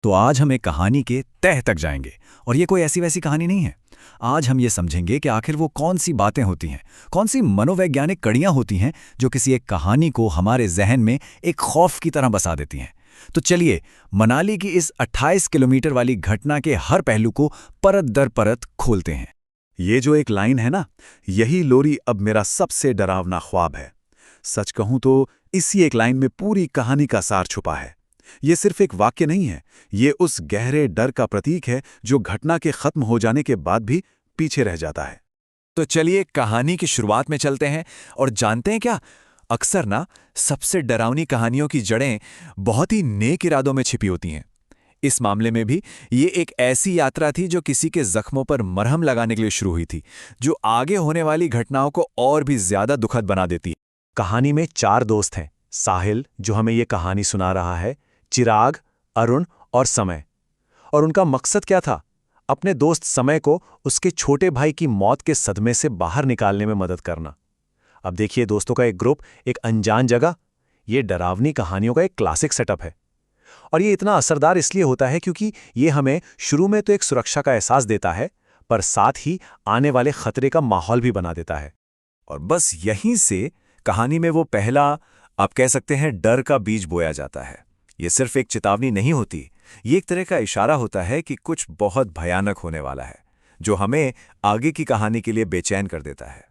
तो आज हम एक कहानी के तह तक जाएंगे। और ये कोई ऐसी वैसी कहानी नहीं है। आज हम ये समझेंगे कि आखिर वो कौन सी बातें होती हैं, कौन सी मनोवैज्ञानिक कड़ियां होती हैं जो किसी एक कहानी को हमारे जहन में एक खौफ की तरह बसा देती हैं। तो चलिए मनाली की इस 28 किलोमीटर वाली घटना के हर पहलू को परत दर परत खोलते हैं। ये जो एक लाइन है ना, यही लोरी अब मेरा सबसे डरावना ख्वाब है। सच कहूं तो इसी एक लाइन में पूरी कहानी का सार छुपा है। ये सिर्फ एक वाक्य नहीं है, ये उस गहरे डर का प्रतीक है जो घटना के खत्म हो जाने के बाद भी पीछे रह जाता है। तो चलिए कहानी की शुरुआत में चलते हैं और जानते हैं क्या, अक्सर ना सबसे डरावनी कहानियों की जड़ें बहुत ही नेक इरादों में छिपी होती हैं। इस मामले में भी ये एक ऐसी यात्रा थी जो किसी के जख्मों पर मरहम लगाने के लिए शुरू हुई थी, जो आगे होने वाली घटनाओं को और भी ज्यादा दुखद बना देती है। कहानी में 4 दोस्त हैं। साहिल, जो हमें ये कहानी सुना रहा है, चिराग, अरुण और समय। और उनका मकसद क्या था? अपने दोस्त समय को उसके छोटे भाई की मौत के सदमे से बाहर निकालने में मदद करना। अब देखिए, दोस्तों का एक ग्रुप एक अनजान जगह, ये डरावनी कहानियों का एक क्लासिक सेटअप है। और ये इतना असरदार इसलिए होता है क्योंकि ये हमें शुरू में तो एक सुरक्षा का एहसास देता है, पर साथ ही आने वाले खतरे का माहौल भी बना देता है। और बस यहीं से कहानी में वो पहला, आप कह सकते हैं, डर का बीज बोया जाता है। ये सिर्फ एक चेतावनी नहीं होती, ये एक तरह का इशारा होता है कि कुछ बहुत भयानक होने वाला है, जो हमें आगे की कहानी के लिए बेचैन कर देता है।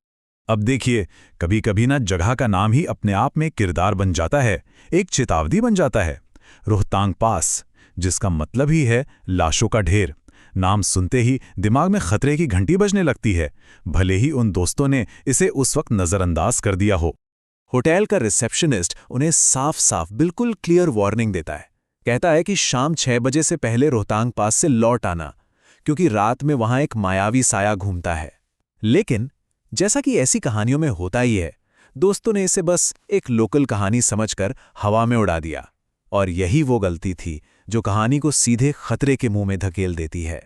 अब देखिए, कभी कभी ना जगह का नाम ही अपने आप में किरदार बन जाता है, एक चेतावनी बन जाता है। रोहतांग पास, जिसका मतलब ही है लाशों का ढेर, नाम सुनते ही दिमाग में खतरे की घंटी बजने लगती है, भले ही उन दोस्तों ने इसे उस वक्त नजरअंदाज कर दिया हो। होटल का रिसेप्शनिस्ट उन्हें साफ साफ बिल्कुल क्लियर वार्निंग देता है। कहता है कि शाम 6 बजे से पहले रोहतांग पास से लौट आना, क्योंकि रात में वहां एक मायावी साया घूमता है। लेकिन जैसा कि ऐसी कहानियों में होता ही है, दोस्तों ने इसे बस एक लोकल कहानी समझकर हवा में उड़ा दिया। और यही वो गलती थी जो कहानी को सीधे खतरे के मुंह में धकेल देती है।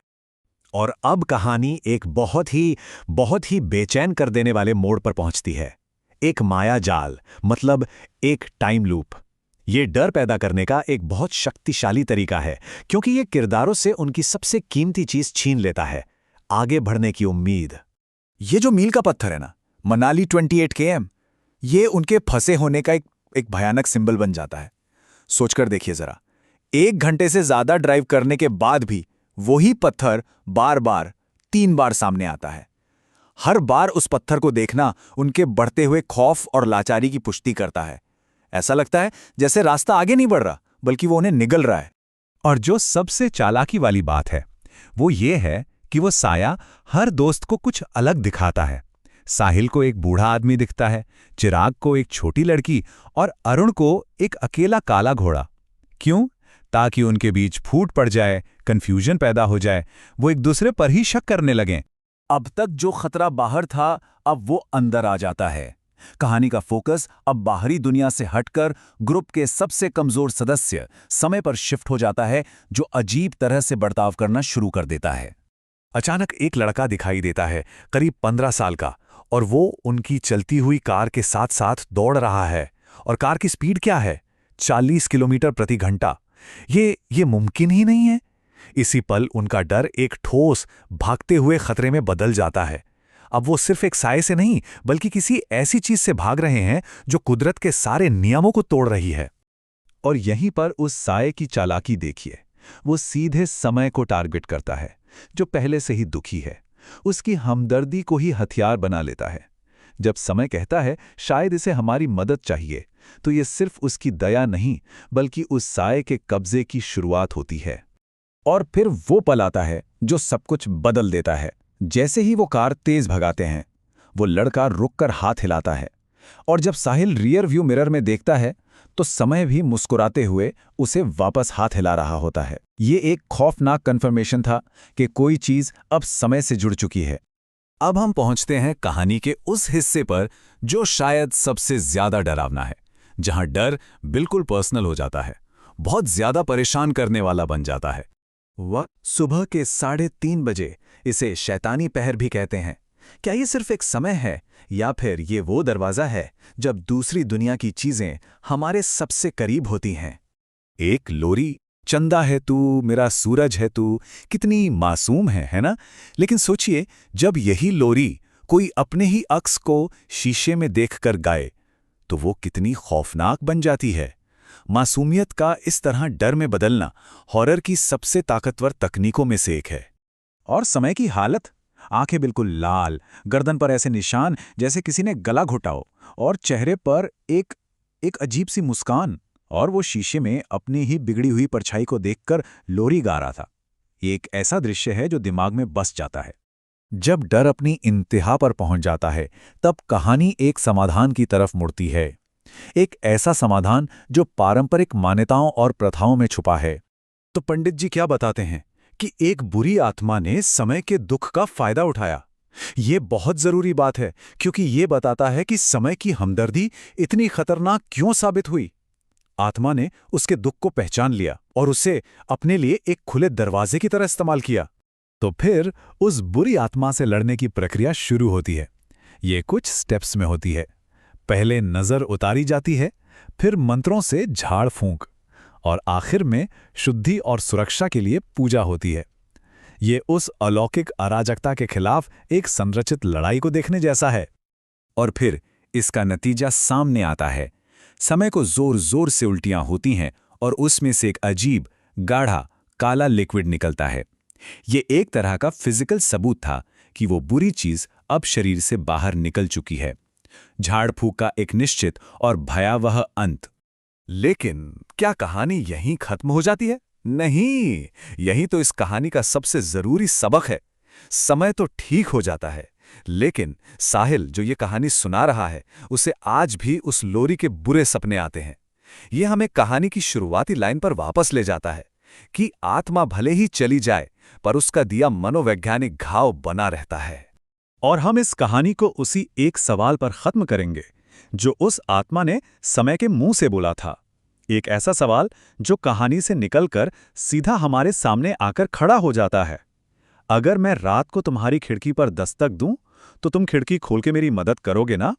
और अब कहानी एक बहुत ही बेचैन कर देने वाले मोड़ पर पहुंचती है। एक माया जाल, मतलब एक टाइम लूप। ये डर पैदा करने का एक बहुत शक्तिशाली तरीका है, क्योंकि ये किरदारों से उनकी सबसे कीमती चीज छीन लेता है, आगे बढ़ने की उम्मीद। ये जो मील का पत्थर है ना, मनाली 28 km, ये उनके फंसे होने का एक भयानक सिंबल बन जाता है। सोचकर देखिए जरा, 1 घंटे से ज्यादा ड्राइव करने के बाद भी वही पत्थर बार बार 3 बार सामने आता है। हर बार उस पत्थर को देखना उनके बढ़ते हुए खौफ और लाचारी की पुष्टि करता है। ऐसा लगता है जैसे रास्ता आगे नहीं बढ़ रहा, बल्कि वो उन्हें निगल रहा है। और जो सबसे चालाकी वाली बात है वो ये है कि वो साया हर दोस्त को कुछ अलग दिखाता है। साहिल को एक बूढ़ा आदमी दिखता है, चिराग को एक छोटी लड़की और अरुण को एक अकेला काला घोड़ा। क्यों? ताकि उनके बीच फूट पड़ जाए, कंफ्यूजन पैदा हो जाए, वो एक दूसरे पर ही शक करने लगें। अब तक जो खतरा बाहर था, अब वो अंदर आ जाता है। कहानी का फोकस अब बाहरी दुनिया से हटकर ग्रुप के सबसे कमजोर सदस्य समय पर शिफ्ट हो जाता है, जो अजीब तरह से बर्ताव करना शुरू कर देता है। अचानक एक लड़का दिखाई देता है, करीब 15 साल का, और वो उनकी चलती हुई कार के साथ साथ दौड़ रहा है। और कार की स्पीड क्या है? 40 किलोमीटर प्रति घंटा। ये मुमकिन ही नहीं है। इसी पल उनका डर एक ठोस, भागते हुए खतरे में बदल जाता है। अब वो सिर्फ एक साए से नहीं, बल्कि किसी ऐसी चीज से भाग रहे हैं जो कुदरत के सारे नियमों को तोड़ रही है। और यहीं पर उस साए की चालाकी देखिए। वो सीधे समय को टारगेट करता है, जो पहले से ही दुखी है। उसकी हमदर्दी को ही हथियार बना लेता है। जब समय कहता है शायद इसे हमारी मदद चाहिए, तो ये सिर्फ उसकी दया नहीं, बल्कि उस साए के कब्जे की शुरुआत होती है। और फिर वो पल आता है जो सब कुछ बदल देता है। जैसे ही वो कार तेज भगाते हैं, वो लड़का रुककर हाथ हिलाता है। और जब साहिल रियर व्यू मिरर में देखता है, तो समय भी मुस्कुराते हुए उसे वापस हाथ हिला रहा होता है। ये एक खौफनाक कन्फर्मेशन था कि कोई चीज अब समय से जुड़ चुकी है। अब हम पहुंचते हैं कहानी के उस हिस्से पर जो शायद सबसे ज्यादा डरावना है, जहां डर बिल्कुल पर्सनल हो जाता है, बहुत ज्यादा परेशान करने वाला बन जाता है। वह सुबह के 3:30 बजे, इसे शैतानी पहर भी कहते हैं। क्या ये सिर्फ एक समय है, या फिर ये वो दरवाजा है जब दूसरी दुनिया की चीजें हमारे सबसे करीब होती हैं? एक लोरी चंदा है तू, मेरा सूरज है तू, कितनी मासूम है ना? लेकिन सोचिए, जब यही लोरी कोई अपने ही अक्स को शीशे में देखकर गाए, तो वो कितनी खौफनाक बन जाती है। मासूमियत का इस तरह डर में बदलना हॉरर की सबसे ताकतवर तकनीकों में से एक है। और समय की हालत, आंखें बिल्कुल लाल, गर्दन पर ऐसे निशान जैसे किसी ने गला घोटा हो, और चेहरे पर एक अजीब सी मुस्कान, और वो शीशे में अपनी ही बिगड़ी हुई परछाई को देखकर लोरी गा रहा था। ये एक ऐसा दृश्य है जो दिमाग में बस जाता है। जब डर अपनी इंतहा पर पहुंच जाता है, तब कहानी एक समाधान की तरफ मुड़ती है। एक ऐसा समाधान जो पारंपरिक मान्यताओं और प्रथाओं में छुपा है। तो पंडित जी क्या बताते हैं कि एक बुरी आत्मा ने समय के दुख का फायदा उठाया। ये बहुत जरूरी बात है, क्योंकि ये बताता है कि समय की हमदर्दी इतनी खतरनाक क्यों साबित हुई। आत्मा ने उसके दुख को पहचान लिया और उसे अपने लिए एक खुले दरवाजे की तरह इस्तेमाल किया। तो फिर उस बुरी आत्मा से लड़ने की प्रक्रिया शुरू होती है। ये कुछ स्टेप्स में होती है। पहले नज़र उतारी जाती है, फिर मंत्रों से झाड़ फूंक, और आखिर में शुद्धि और सुरक्षा के लिए पूजा होती है। ये उस अलौकिक अराजकता के खिलाफ एक संरचित लड़ाई को देखने जैसा है। और फिर इसका नतीजा सामने आता है। समय को जोर जोर से उल्टियां होती हैं और उसमें से एक अजीब, गाढ़ा, काला लिक्विड निकलता है। ये एक तरह का फिजिकल सबूत था कि वो बुरी चीज अब शरीर से बाहर निकल चुकी है। झाड़ फूक का एक निश्चित और भयावह अंत। लेकिन क्या कहानी यहीं खत्म हो जाती है? नहीं, यही तो इस कहानी का सबसे जरूरी सबक है। समय तो ठीक हो जाता है, लेकिन साहिल जो ये कहानी सुना रहा है, उसे आज भी उस लोरी के बुरे सपने आते हैं। ये हमें कहानी की शुरुआती लाइन पर वापस ले जाता है कि आत्मा भले ही चली जाए, पर उसका दिया मनोवैज्ञानिक घाव बना रहता है। और हम इस कहानी को उसी एक सवाल पर खत्म करेंगे जो उस आत्मा ने समय के मुंह से बोला था। एक ऐसा सवाल जो कहानी से निकलकर सीधा हमारे सामने आकर खड़ा हो जाता है। अगर मैं रात को तुम्हारी खिड़की पर दस्तक दूं, तो तुम खिड़की खोल के मेरी मदद करोगे ना?